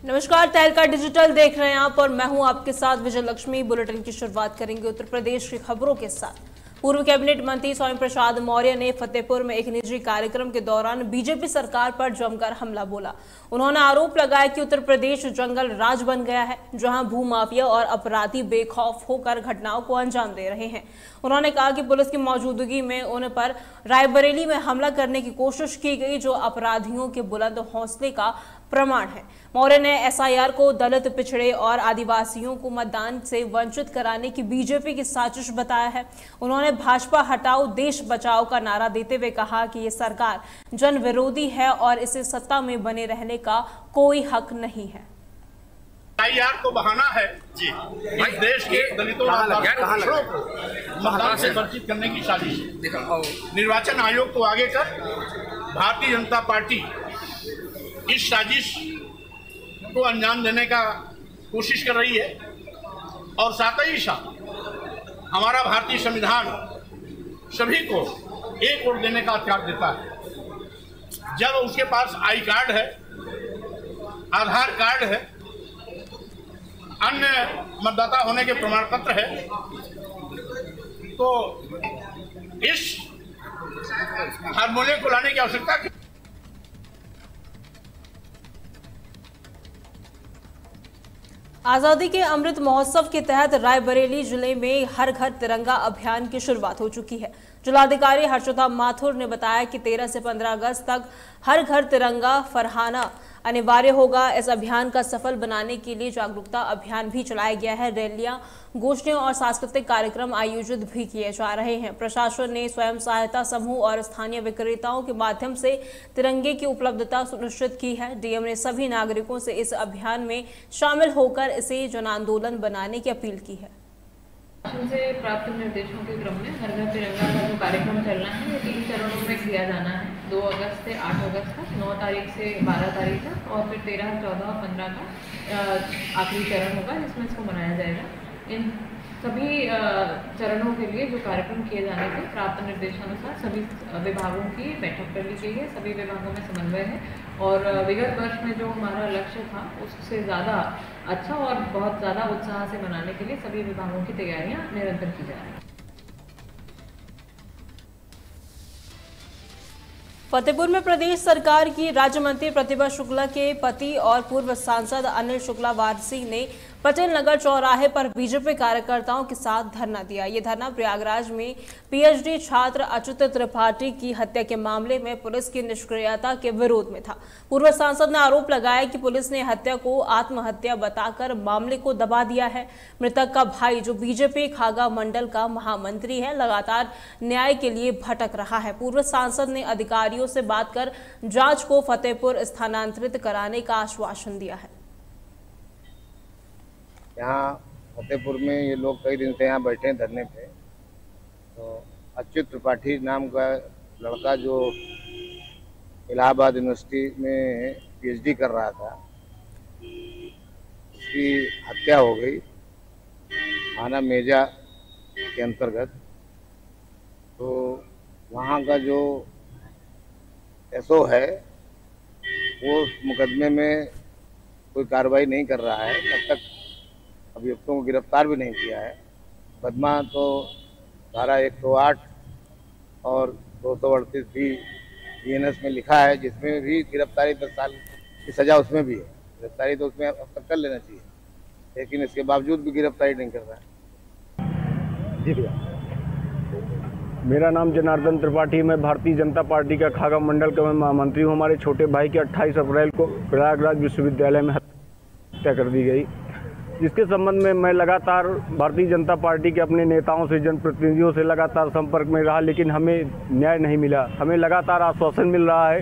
नमस्कार, तहलका डिजिटल देख रहे हैं आप और मैं हूं आपके साथ विजय लक्ष्मी। बुलेटिन की शुरुआत करेंगे उत्तर प्रदेश की खबरों के साथ। पूर्व कैबिनेट मंत्री स्वामी प्रसाद मौर्य ने फतेहपुर में एक निजी कार्यक्रम के दौरान बीजेपी सरकार पर जमकर हमला बोला। उन्होंने आरोप लगाया कि उत्तर प्रदेश जंगल राज बन गया है, जहां भूमाफिया और अपराधी बेखौफ होकर घटनाओं को अंजाम दे रहे हैं। उन्होंने कहा कि पुलिस की मौजूदगी में उन पर रायबरेली में हमला करने की कोशिश की गई, जो अपराधियों के बुलंद हौसले का प्रमाण है। मौर्य ने एसआईआर को दलित, पिछड़े और आदिवासियों को मतदान से वंचित कराने की बीजेपी की साजिश बताया है। उन्होंने भाजपा हटाओ देश बचाओ का नारा देते हुए कहा कि ये सरकार जन विरोधी है और इसे सत्ता में बने रहने का कोई हक नहीं है। एसआईआर को बहाना है जी, इस देश के दलितों और पिछड़ों को मतदान से वंचित करने की साजिश है। निर्वाचन आयोग को आगे कर भारतीय जनता पार्टी इस साजिश को अंजाम देने का कोशिश कर रही है और साथ ही साथ हमारा भारतीय संविधान सभी को एक वोट देने का अधिकार देता है। जब उसके पास आई कार्ड है, आधार कार्ड है, अन्य मतदाता होने के प्रमाण पत्र है, तो इस हारमोनियम को लाने की आवश्यकता आजादी के अमृत महोत्सव के तहत रायबरेली जिले में हर घर तिरंगा अभियान की शुरुआत हो चुकी है। जिलाधिकारी हर्षिता माथुर ने बताया कि 13 से 15 अगस्त तक हर घर तिरंगा फहराना अनिवार्य होगा। इस अभियान का सफल बनाने के लिए जागरूकता अभियान भी चलाया गया है। रैलियां, गोष्ठियां और सांस्कृतिक कार्यक्रम आयोजित भी किए जा रहे हैं। प्रशासन ने स्वयं सहायता समूह और स्थानीय विक्रेताओं के माध्यम से तिरंगे की उपलब्धता सुनिश्चित की है। डीएम ने सभी नागरिकों से इस अभियान में शामिल होकर इसे जन आंदोलन बनाने की अपील की है। शासन से प्राप्त निर्देशों के क्रम में हर घर तिरंगा का जो कार्यक्रम चलना है, ये 3 चरणों में किया जाना है। 2 अगस्त से 8 अगस्त तक, 9 तारीख से 12 तारीख तक और फिर 13, 14 और 15 का आखिरी चरण होगा जिसमें इसको मनाया जाएगा। इन सभी चरणों के लिए जो कार्यक्रम किए जाने थे, प्राप्त निर्देशानुसार सभी विभागों की बैठक कर ली गई है। सभी विभागों में समन्वय है और विगत वर्ष में जो हमारा लक्ष्य था उससे ज़्यादा अच्छा और बहुत ज़्यादा उत्साह से मनाने के लिए सभी विभागों की तैयारियां निरंतर की जा रही हैं। फतेहपुर में प्रदेश सरकार की राज्य मंत्री प्रतिभा शुक्ला के पति और पूर्व सांसद अनिल शुक्ला वारसी ने पटेल नगर चौराहे पर बीजेपी कार्यकर्ताओं के साथ धरना दिया। ये धरना प्रयागराज में पीएचडी छात्र अच्युत त्रिपाठी की हत्या के मामले में पुलिस की निष्क्रियता के विरोध में था। पूर्व सांसद ने आरोप लगाया कि पुलिस ने हत्या को आत्महत्या बताकर मामले को दबा दिया है। मृतक का भाई, जो बीजेपी खागा मंडल का महामंत्री है, लगातार न्याय के लिए भटक रहा है। पूर्व सांसद ने अधिकारियों से बात कर जांच को फतेहपुर स्थानांतरित कराने का आश्वासन दिया है। यहाँ फतेहपुर में ये लोग कई दिन से यहाँ बैठे हैं धरने पे। तो अच्युत त्रिपाठी नाम का लड़का जो इलाहाबाद यूनिवर्सिटी में पीएचडी कर रहा था, उसकी हत्या हो गई थाना मेजा के अंतर्गत। तो वहाँ का जो एसओ है वो मुकदमे में कोई कार्रवाई नहीं कर रहा है, तब तक अभियुक्तों को गिरफ्तार भी नहीं किया है। मुकदमा तो धारा 108 और 238 भी बीएनएस में लिखा है, जिसमें भी गिरफ्तारी 10 साल की सज़ा उसमें भी है। गिरफ्तारी तो उसमें अब तक कर लेना चाहिए, लेकिन इसके बावजूद भी गिरफ्तारी नहीं कर रहा है। जी भैया, मेरा नाम जनार्दन त्रिपाठी, मैं भारतीय जनता पार्टी का खागा मंडल का मैं महामंत्री हूँ। हमारे छोटे भाई की 28 अप्रैल को प्रयागराज विश्वविद्यालय में हत्या कर दी गई, जिसके संबंध में मैं लगातार भारतीय जनता पार्टी के अपने नेताओं से, जनप्रतिनिधियों से लगातार संपर्क में रहा, लेकिन हमें न्याय नहीं मिला। हमें लगातार आश्वासन मिल रहा है।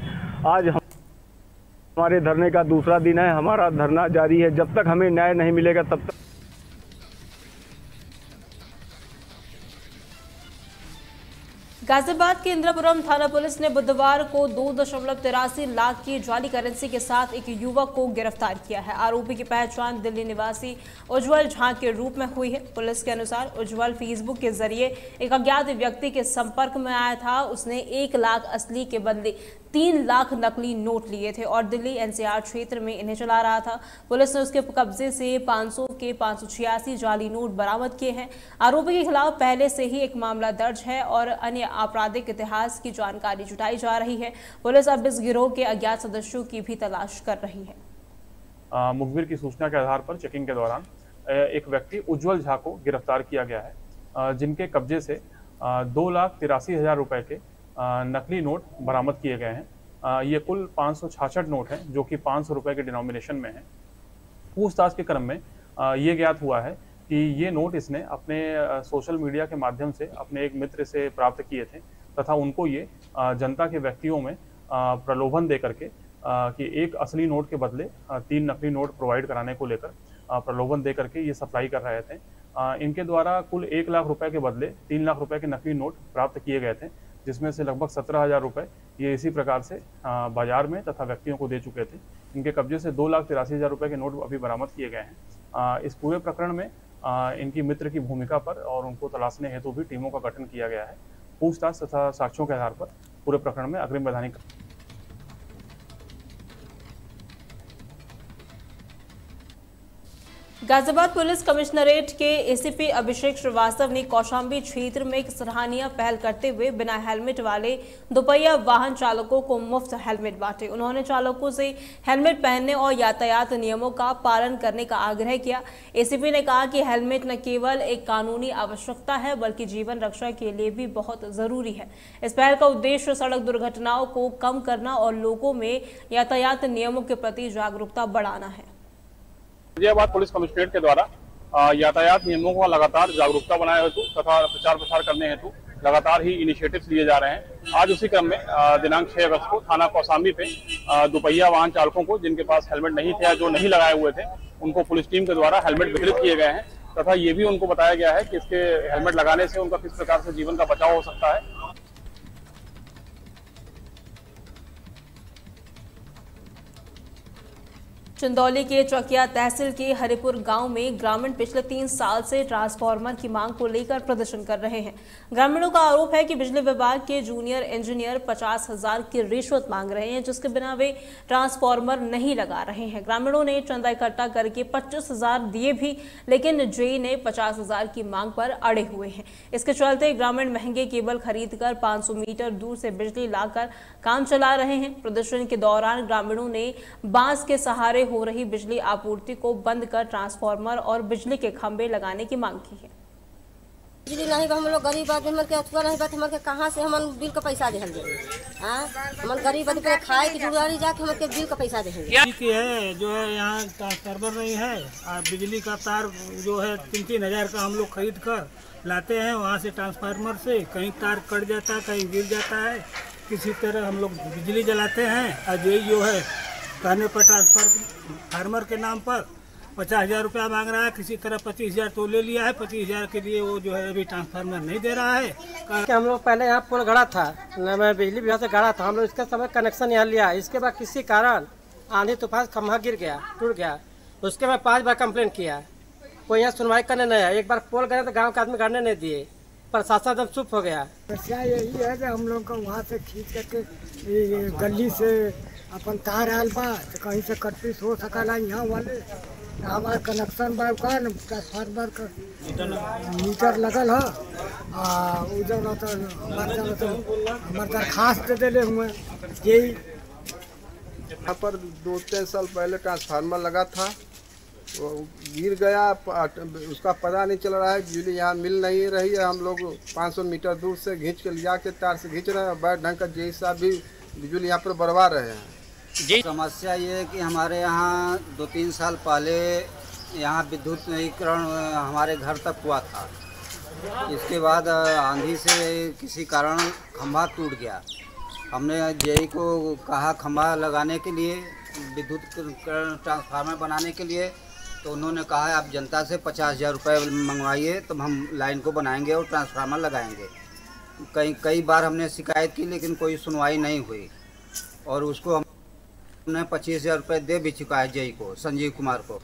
आज हमारे धरने का दूसरा दिन है, हमारा धरना जारी है। जब तक हमें न्याय नहीं मिलेगा तब तक गाजियाबाद के इंद्रपुरम थाना पुलिस ने बुधवार को 2.83 लाख की जाली करेंसी के साथ एक युवक को गिरफ्तार किया है। आरोपी की पहचान दिल्ली निवासी उज्जवल झा के रूप में हुई है। पुलिस के अनुसार उज्जवल फेसबुक के जरिए एक अज्ञात व्यक्ति के संपर्क में आया था। उसने 1 लाख असली के बदले 3 लाख नकली नोट लिए थे और दिल्ली एनसीआर क्षेत्र में इन्हें चला रहा था। पुलिस ने उसके कब्जे से 500 के 586 जाली नोट बरामद किए हैं। आरोपी के खिलाफ पहले से ही एक मामला दर्ज है और अन्य आपराधिक इतिहास की जानकारी जुटाई जा रही है। पुलिस अब इस गिरोह के अज्ञात सदस्यों की भी तलाश कर रही है। मुखबिर की सूचना के आधार पर चेकिंग के दौरान एक व्यक्ति उज्जवल झा को गिरफ्तार किया गया है, जिनके कब्जे से 2,83,000 रुपए के नकली नोट बरामद किए गए हैं। ये कुल 566 नोट हैं जो कि 500 रुपए के डिनोमिनेशन में हैं। पूछताछ के क्रम में ये ज्ञात हुआ है कि ये नोट इसने अपने सोशल मीडिया के माध्यम से अपने एक मित्र से प्राप्त किए थे तथा उनको ये जनता के व्यक्तियों में प्रलोभन दे करके कि एक असली नोट के बदले 3 नकली नोट प्रोवाइड कराने को लेकर प्रलोभन दे करके ये सप्लाई कर रहे थे। इनके द्वारा कुल 1 लाख रुपए के बदले 3 लाख रुपए के नकली नोट प्राप्त किए गए थे, जिसमें से लगभग 17,000 रुपए ये इसी प्रकार से बाजार में तथा व्यक्तियों को दे चुके थे। इनके कब्जे से 2,83,000 रुपए के नोट अभी बरामद किए गए हैं। इस पूरे प्रकरण में इनकी मित्र की भूमिका पर और उनको तलाशने हेतु भी टीमों का गठन किया गया है। पूछताछ तथा साक्ष्यों के आधार पर पूरे प्रकरण में अग्रिम वैधानिक गाजियाबाद पुलिस कमिश्नरेट के एसीपी अभिषेक श्रीवास्तव ने कौशाम्बी क्षेत्र में एक सराहनीय पहल करते हुए बिना हेलमेट वाले दोपहिया वाहन चालकों को मुफ्त हेलमेट बांटे। उन्होंने चालकों से हेलमेट पहनने और यातायात नियमों का पालन करने का आग्रह किया। एसीपी ने कहा कि हेलमेट न केवल एक कानूनी आवश्यकता है बल्कि जीवन रक्षा के लिए भी बहुत जरूरी है। इस पहल का उद्देश्य सड़क दुर्घटनाओं को कम करना और लोगों में यातायात नियमों के प्रति जागरूकता बढ़ाना है। गाजियाबाद पुलिस कमिश्नरेट के द्वारा यातायात नियमों का लगातार जागरूकता बनाए हेतु तथा प्रचार प्रसार करने हेतु लगातार ही इनिशिएटिव्स लिए जा रहे हैं। आज उसी क्रम में दिनांक 6 अगस्त को थाना कौशाम्बी पे दोपहिया वाहन चालकों को जिनके पास हेलमेट नहीं थे या जो नहीं लगाए हुए थे उनको पुलिस टीम के द्वारा हेलमेट वितरित किए गए हैं तथा ये भी उनको बताया गया है कि इसके हेलमेट लगाने से उनका किस प्रकार से जीवन का बचाव हो सकता है। चंदौली के चौकिया तहसील के हरिपुर गांव में ग्रामीण पिछले 3 साल से ट्रांसफार्मर की मांग को लेकर प्रदर्शन कर रहे हैं। ग्रामीणों का आरोप है कि बिजली विभाग के जूनियर इंजीनियर 50,000 की रिश्वत मांग रहे हैं, जिसके बिना वे ट्रांसफार्मर नहीं लगा रहे हैं। ग्रामीणों ने चंदा इकट्ठा करके 25,000 दिए भी, लेकिन जेई ने 50,000 की मांग पर अड़े हुए हैं। इसके चलते ग्रामीण महंगे केबल खरीदकर 500 मीटर दूर से बिजली लाकर काम चला रहे हैं। प्रदर्शन के दौरान ग्रामीणों ने बांस के सहारे हो रही बिजली आपूर्ति को बंद कर ट्रांसफार्मर और बिजली के खंभे लगाने की मांग की है। बिजली नहीं हम लोग गरीब आदमी हमन के अथवा नहीं बात हमन के कहां से हमन बिल का पैसा देहल जाए। हां हमन गरीब आदमी खाए की जुगाड़ी जाके हमन के बिल का पैसा देहल जाए। की है जो है यहाँ ट्रांसफार्मर नहीं है और बिजली का तार जो है 3-3 हजार का हम लोग खरीद कर लाते हैं। वहाँ से ट्रांसफार्मर से कहीं तार कट जाता है, कहीं गिर जाता है, किसी तरह हम लोग बिजली जलाते हैं। और ये जो है कहने पर ट्रांसफार्मर के नाम पर 50,000 रुपया मांग रहा है। किसी तरह 25,000 तो ले लिया है। 25,000 के लिए वो जो है अभी ट्रांसफार्मर नहीं दे रहा है। हम लोग पहले यहाँ पोल गड़ा था, मैं बिजली विभाग से गड़ा था, हम लोग इसका समय कनेक्शन यहाँ लिया। इसके बाद किसी कारण आंधी तूफान खंभा गिर गया, टूट गया। उसके बाद 5 बार कंप्लेंट किया, कोई यहाँ सुनवाई करने नहीं है। एक बार पोल गए तो गाँव के आदमी गड़ने नहीं दिए, प्रशासन एकदम चुप हो गया। समस्या यही है कि हम लोग को वहाँ से खींच करके गली से अपन तार आल बा तो कहीं से कटपीस हो सकला। यहाँ वाले हमारे कनेक्शन बा का ट्रांसफार्मर का मीटर लगल है। उधर तो हमारे दरखास्त दे दिले हुए यही। यहाँ पर 2-3 साल पहले ट्रांसफार्मर लगा था, वो गिर गया, उसका पता नहीं चल रहा है। बिजली यहाँ मिल नहीं रही है। हम लोग 500 मीटर दूर से खींच के लिया के तार से खींच रहे हैं। बैठ ढंग का जेई साहब भी बिजली यहाँ पर बरवा रहे हैं। जी समस्या ये है कि हमारे यहाँ 2-3 साल पहले यहाँ विद्युत नवीकरण हमारे घर तक हुआ था। इसके बाद आंधी से किसी कारण खंभा टूट गया। हमने जेई को कहा खंभा लगाने के लिए, विद्युत ट्रांसफार्मर बनाने के लिए, तो उन्होंने कहा आप जनता से 50,000 रुपये मंगवाइए तो हम लाइन को बनाएंगे और ट्रांसफार्मर लगाएंगे। कई बार हमने शिकायत की लेकिन कोई सुनवाई नहीं हुई और उसको हमने 25,000 रुपये दे भी चुका है जेई को, संजीव कुमार को।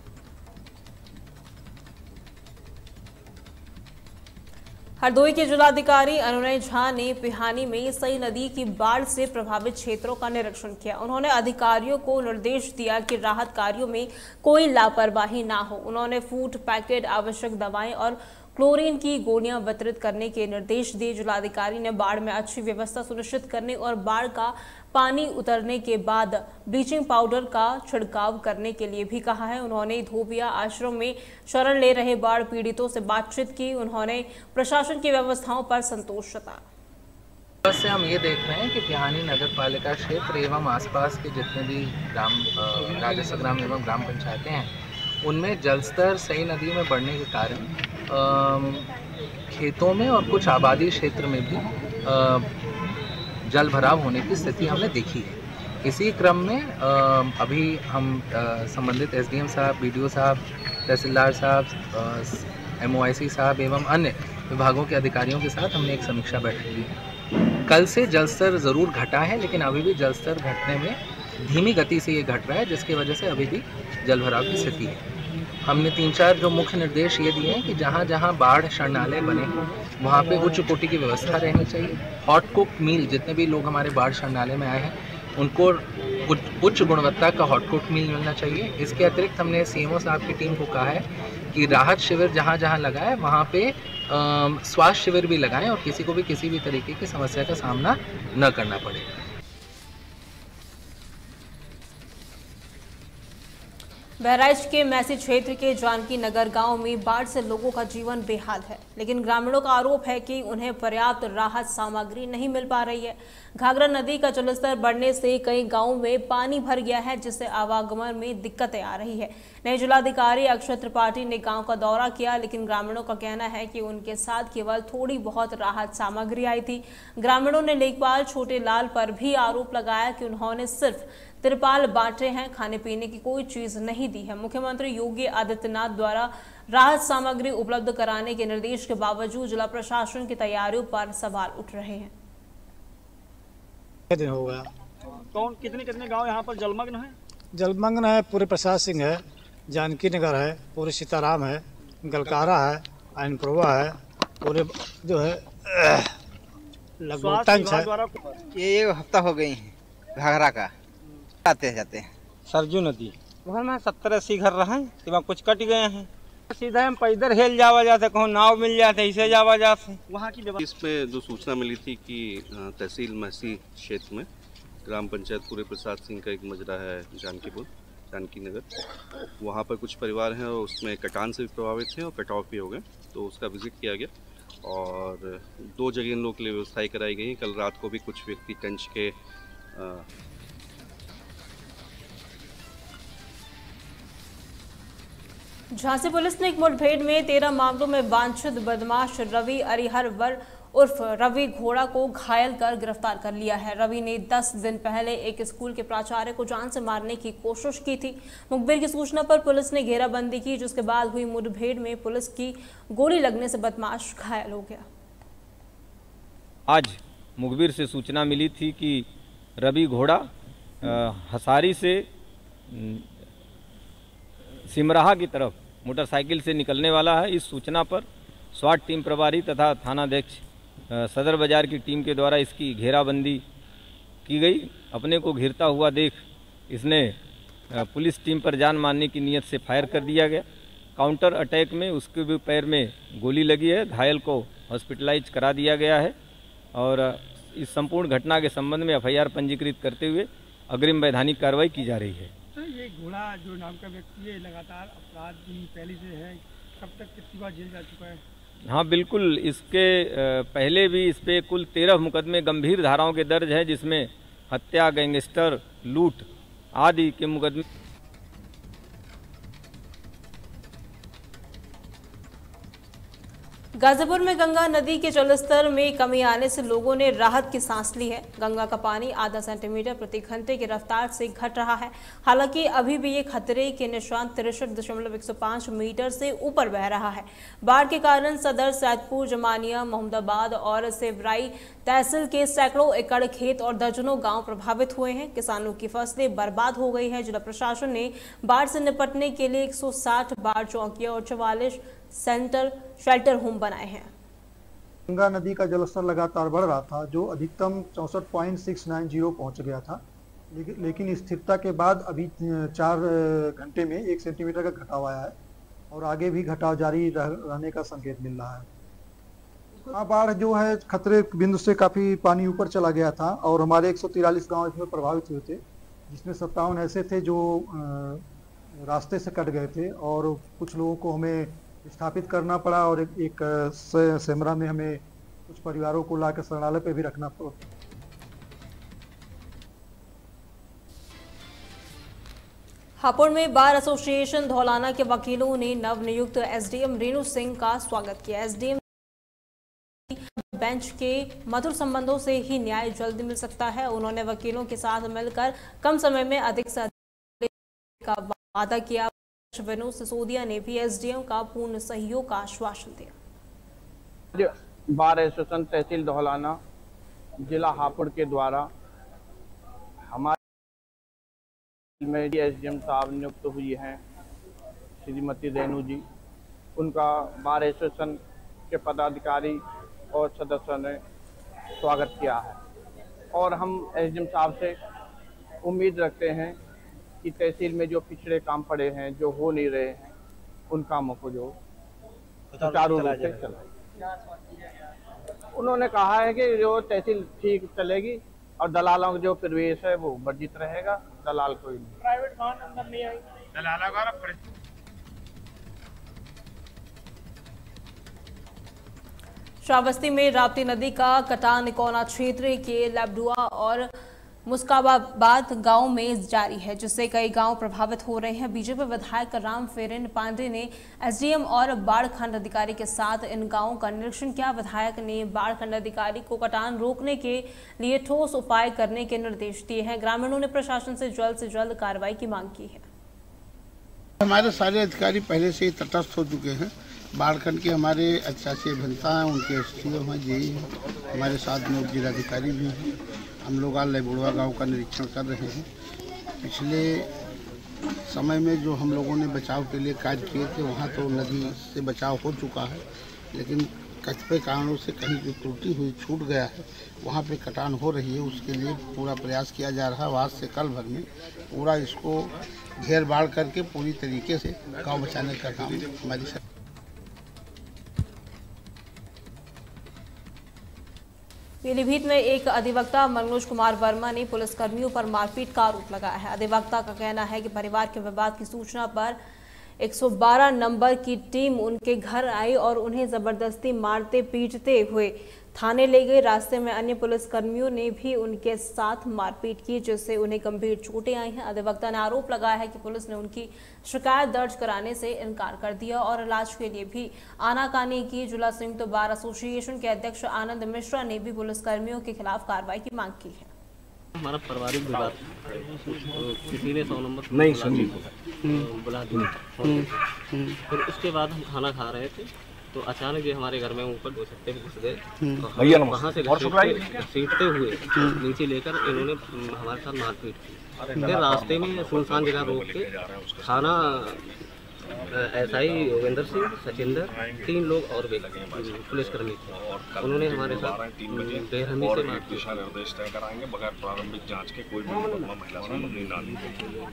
हरदोई के जिलाधिकारी अनुनय झा ने पिहानी में सई नदी की बाढ़ से प्रभावित क्षेत्रों का निरीक्षण किया। उन्होंने अधिकारियों को निर्देश दिया कि राहत कार्यों में कोई लापरवाही ना हो। उन्होंने फूड पैकेट, आवश्यक दवाएं और क्लोरीन की गोलियां वितरित करने के निर्देश दिए। जिलाधिकारी ने बाढ़ में अच्छी व्यवस्था सुनिश्चित करने और बाढ़ का पानी उतरने के बाद ब्लीचिंग पाउडर का छिड़काव करने के लिए भी कहा है। उन्होंने धोबिया आश्रम में शरण ले रहे बाढ़ पीड़ितों से बातचीत की। उन्होंने प्रशासन की व्यवस्थाओं पर संतोष जताया। से हम ये देख रहे हैं कि पिहानी नगर पालिका क्षेत्र एवं आसपास के जितने भी राजस्व ग्राम एवं ग्राम पंचायतें हैं, उनमें जलस्तर सई नदी में बढ़ने के कारण खेतों में और कुछ आबादी क्षेत्र में भी जल भराव होने की स्थिति हमने देखी है। इसी क्रम में अभी हम संबंधित एसडीएम साहब, बीडीओ साहब, तहसीलदार साहब, MOIC साहब एवं अन्य विभागों के अधिकारियों के साथ हमने एक समीक्षा बैठक की। कल से जलस्तर ज़रूर घटा है, लेकिन अभी भी जलस्तर घटने में धीमी गति से ये घट रहा है, जिसकी वजह से अभी भी जल भराव की स्थिति है। हमने 3-4 जो मुख्य निर्देश ये दिए हैं कि जहाँ जहाँ बाढ़ शरणालय बने हैं वहाँ पे उच्च कोटि की व्यवस्था रहनी चाहिए। हॉट कुक मील, जितने भी लोग हमारे बाढ़ शरणालय में आए हैं उनको उच्च गुणवत्ता का हॉट कुक मील मिलना चाहिए। इसके अतिरिक्त हमने CMO साहब की टीम को कहा है कि राहत शिविर जहाँ जहाँ लगा है वहाँ पे स्वास्थ्य शिविर भी लगाएं और किसी को भी किसी भी तरीके की समस्या का सामना न करना पड़े। बहराइच के मैसी क्षेत्र के जानकी नगर गांव में बाढ़ से लोगों का जीवन बेहाल है, लेकिन ग्रामीणों का आरोप है कि उन्हें पर्याप्त राहत सामग्री नहीं मिल पा रही है। घाघरा नदी का जलस्तर बढ़ने से कई गांवों में पानी भर गया है, जिससे आवागमन में दिक्कतें आ रही है। नए जिलाधिकारी अक्षय त्रिपाठी ने गांव का दौरा किया, लेकिन ग्रामीणों का कहना है कि उनके साथ केवल थोड़ी बहुत राहत सामग्री आई थी। ग्रामीणों ने लेखपाल छोटे लाल पर भी आरोप लगाया कि उन्होंने सिर्फ तिरपाल बांटे हैं, खाने पीने की कोई चीज नहीं दी है। मुख्यमंत्री योगी आदित्यनाथ द्वारा राहत सामग्री उपलब्ध कराने के निर्देश के बावजूद जिला प्रशासन की तैयारियों पर सवाल उठ रहे हैं। दिन हो गया। कौन कितने गांव यहाँ पर जलमग्न है? जलमग्न है, पूरे प्रसाद सिंह है, जानकी नगर है, पूरे सीताराम है, गलकारा है, आइनपुरवा है, पूरे जो है लगभग ये 1 हफ्ता हो गई है घाघरा का आते जाते हैं। सरजू नदी वहाँ में 70-80 घर रहे, वहाँ कुछ कट गए हैं। सीधा हम पैदल हेल जावा जाते, कहूँ नाव मिल जाते, इसे जावा जाते। वहाँ की इसमें जो सूचना मिली थी कि तहसील मैसी क्षेत्र में ग्राम पंचायत पूरे प्रसाद सिंह का एक मजरा है जानकी नगर, वहाँ पर कुछ परिवार हैं और उसमें कटान से भी प्रभावित हैं और कट ऑफ भी हो गए, तो उसका विजिट किया गया और 2 जगह इन लोगों के लिए व्यवस्थाएँ कराई गई। कल रात को भी कुछ व्यक्ति टंच के झांसी पुलिस ने एक मुठभेड़ में 13 मामलों में वांछित बदमाश रवि अरिहरवर उर्फ रवि घोड़ा को घायल कर गिरफ्तार कर लिया है। रवि ने 10 दिन पहले एक स्कूल के प्राचार्य को जान से मारने की कोशिश की थी। मुखबिर की सूचना पर पुलिस ने घेराबंदी की, जिसके बाद हुई मुठभेड़ में पुलिस की गोली लगने से बदमाश घायल हो गया। आज मुखबिर से सूचना मिली थी कि रवि घोड़ा हसारी से सिमराहा की तरफ मोटरसाइकिल से निकलने वाला है। इस सूचना पर स्वाट टीम प्रभारी तथा थानाध्यक्ष सदर बाजार की टीम के द्वारा इसकी घेराबंदी की गई। अपने को घिरता हुआ देख इसने पुलिस टीम पर जान मारने की नीयत से फायर कर दिया गया। काउंटर अटैक में उसके भी पैर में गोली लगी है। घायल को हॉस्पिटलाइज करा दिया गया है और इस संपूर्ण घटना के संबंध में FIR पंजीकृत करते हुए अग्रिम वैधानिक कार्रवाई की जा रही है। ये घोड़ा जो नाम का व्यक्ति है लगातार अपराध पहले से है, कब तक कितनी बार जेल जा चुका है? हाँ बिल्कुल, इसके पहले भी इस पे कुल 13 मुकदमे गंभीर धाराओं के दर्ज हैं, जिसमें हत्या, गैंगस्टर, लूट आदि के मुकदमे। गाजीपुर में गंगा नदी के जलस्तर में कमी आने से लोगों ने राहत की सांस ली है। गंगा का पानी आधा सेंटीमीटर प्रति घंटे की रफ्तार से घट रहा है। हालांकि अभी भी ये खतरे के निशान 63.105 मीटर से ऊपर बह रहा है। बाढ़ के कारण सदर, सैदपुर, जमानिया, मोहम्मदाबाद और सेवराई तहसील के सैकड़ों एकड़ खेत और दर्जनों गांव प्रभावित हुए हैं। किसानों की फसलें बर्बाद हो गई है। जिला प्रशासन ने बाढ़ से निपटने के लिए 160 बाढ़ चौकियां और 44 शेल्टर होम बनाए हैं। गंगा नदी का जलस्तर लगातार बढ़ रहा था, जो अधिकतम 64.690 पहुंच गया था, लेकिन स्थिरता के बाद अभी 4 घंटे में 1 सेंटीमीटर का घटाव आया है और आगे भी घटाव जारी रहने का संकेत मिल रहा है। हाँ, बाढ़ जो है खतरे बिंदु से काफ़ी पानी ऊपर चला गया था और हमारे 143 गांव इसमें प्रभावित हुए थे, जिसमें 57 ऐसे थे जो रास्ते से कट गए थे और कुछ लोगों को हमें विस्थापित करना पड़ा और एक सेमरा में हमें कुछ परिवारों को लाकर शरणालय पे भी रखना पड़ा। हापुड़ में बार एसोसिएशन धौलाना के वकीलों ने नवनियुक्त एसडीएम रेणु सिंह का स्वागत किया। एसडीएम बेंच के मधुर संबंधों से ही न्याय जल्द मिल सकता है। उन्होंने वकीलों के साथ मिलकर कम समय में अधिक से अधिक का वादा किया। विनोद सिसोदिया ने भी एसडीएम का पूर्ण सहयोग का आश्वासन दिया। बार एसोसिएशन तहसील धौलाना जिला हापुड़ के द्वारा हमारे में एसडीएम साहब नियुक्त हुई हैं श्रीमती रेणु जी। उनका बार एसोसिएशन के पदाधिकारी और सदस्यों ने स्वागत किया है और हम एसडीएम साहब से उम्मीद रखते हैं कि तहसील में जो पिछड़े काम पड़े हैं, जो हो नहीं रहे हैं, उन कामों को जो सुचारू रूप से चलाए। उन्होंने कहा है कि जो तहसील ठीक चलेगी और दलालों का जो प्रवेश है वो वर्जित रहेगा, दलाल कोई नहीं। प्राइवेट वाहन अंदर नहीं आई, दलाला का श्रावस्ती में राप्ती नदी का कटान निकोना क्षेत्र के लबडुआ और मुस्काबाबाद गांव में जारी है, जिससे कई गांव प्रभावित हो रहे हैं। बीजेपी विधायक राम फेरेन पांडे ने एसडीएम और बाढ़ खंड अधिकारी के साथ इन गांवों का निरीक्षण किया। विधायक ने बाढ़ खंड अधिकारी को कटान रोकने के लिए ठोस उपाय करने के निर्देश दिए हैं। ग्रामीणों ने प्रशासन से जल्द कार्रवाई की मांग की है। हमारे सारे अधिकारी पहले से ही तटस्थ हो चुके हैं। बाढ़ खंड के हमारे अच्छे अभियंता हैं, उनके एसडीएम हैं, जेई हैं, हमारे साथ में जिलाधिकारी भी हैं। हम लोग आज लेबुड़वा गांव का निरीक्षण कर रहे हैं। पिछले समय में जो हम लोगों ने बचाव के लिए कार्य किए थे, वहाँ तो नदी से बचाव हो चुका है, लेकिन कतिपय कारणों से कहीं जो त्रुटि हुई छूट गया है, वहाँ पे कटान हो रही है। उसके लिए पूरा प्रयास किया जा रहा है। आज से कल भर में पूरा इसको घेर बाढ़ करके पूरी तरीके से गाँव बचाने का काम हमारी सरकार। पीलीभीत में एक अधिवक्ता मनोज कुमार वर्मा ने पुलिसकर्मियों पर मारपीट का आरोप लगाया है। अधिवक्ता का कहना है कि परिवार के विवाद की सूचना पर 112 नंबर की टीम उनके घर आई और उन्हें जबरदस्ती मारते पीटते हुए थाने ले गए। रास्ते में अन्य पुलिसकर्मियों ने भी उनके साथ मारपीट की, जिससे उन्हें गंभीर चोटें आई हैं। अधिवक्ता ने आरोप लगाया है कि पुलिस ने उनकी शिकायत दर्ज कराने से इनकार कर दिया और इलाज के लिए भी आनाकानी की। जिला संयुक्त बार एसोसिएशन के अध्यक्ष आनंद मिश्रा ने भी पुलिसकर्मियों के खिलाफ कार्रवाई की मांग की है। हमारा पारिवारिक विवाद किसी ने 100 नंबर नहीं सुनी बुला दिया। फिर उसके बाद हम खाना खा रहे थे तो अचानक ये हमारे घर में ऊपर दो छत्ते में घुस गए। वहाँ से घसीटते हुए नीचे लेकर इन्होंने हमारे साथ मारपीट की। फिर रास्ते में सुनसान जगह रोक के थाना एसआई योगेंद्र सिंह, सचिंदर, 3 लोग और पुलिसकर्मी थे। उन्होंने हमारे साथ बेरहमी से मारपीट। दिशा निर्देश तय कराएंगे बगैर प्रारंभिक जांच के कोई भी मुकदमा महिला संबंधी ना लेंगे।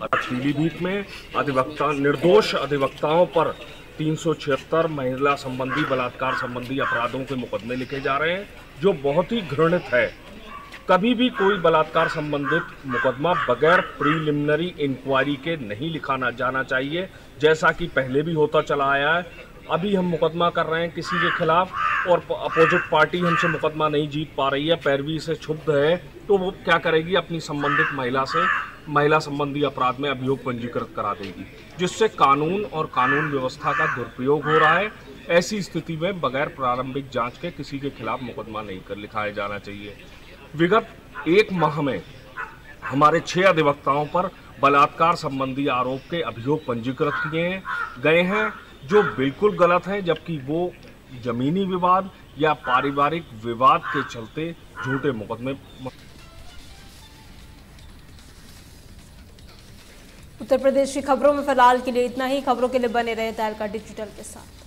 पीलीभीत में अधिवक्ता निर्दोष अधिवक्ताओं पर 376 महिला संबंधी बलात्कार संबंधी अपराधों के मुकदमे लिखे जा रहे हैं, जो बहुत ही घृणित है। कभी भी कोई बलात्कार संबंधित मुकदमा बगैर प्रीलिमिनरी इंक्वायरी के नहीं लिखा जाना चाहिए, जैसा कि पहले भी होता चला आया है। अभी हम मुकदमा कर रहे हैं किसी के खिलाफ और अपोजिट पार्टी हमसे मुकदमा नहीं जीत पा रही है, पैरवी से क्षुब्ध है, तो वो क्या करेगी, अपनी संबंधित महिला से महिला संबंधी अपराध में अभियोग पंजीकृत करा देगी, जिससे कानून और कानून व्यवस्था का दुरुपयोग हो रहा है। ऐसी स्थिति में बगैर प्रारंभिक जांच के किसी के खिलाफ मुकदमा नहीं कर लिखाया जाना चाहिए। विगत 1 माह में हमारे 6 अधिवक्ताओं पर बलात्कार संबंधी आरोप के अभियोग पंजीकृत किए गए हैं, जो बिल्कुल गलत है, जबकि वो जमीनी विवाद या पारिवारिक विवाद के चलते झूठे मुकदमे। उत्तर प्रदेश की खबरों में फिलहाल के लिए इतना ही। खबरों के लिए बने रहे तहलका डिजिटल के साथ।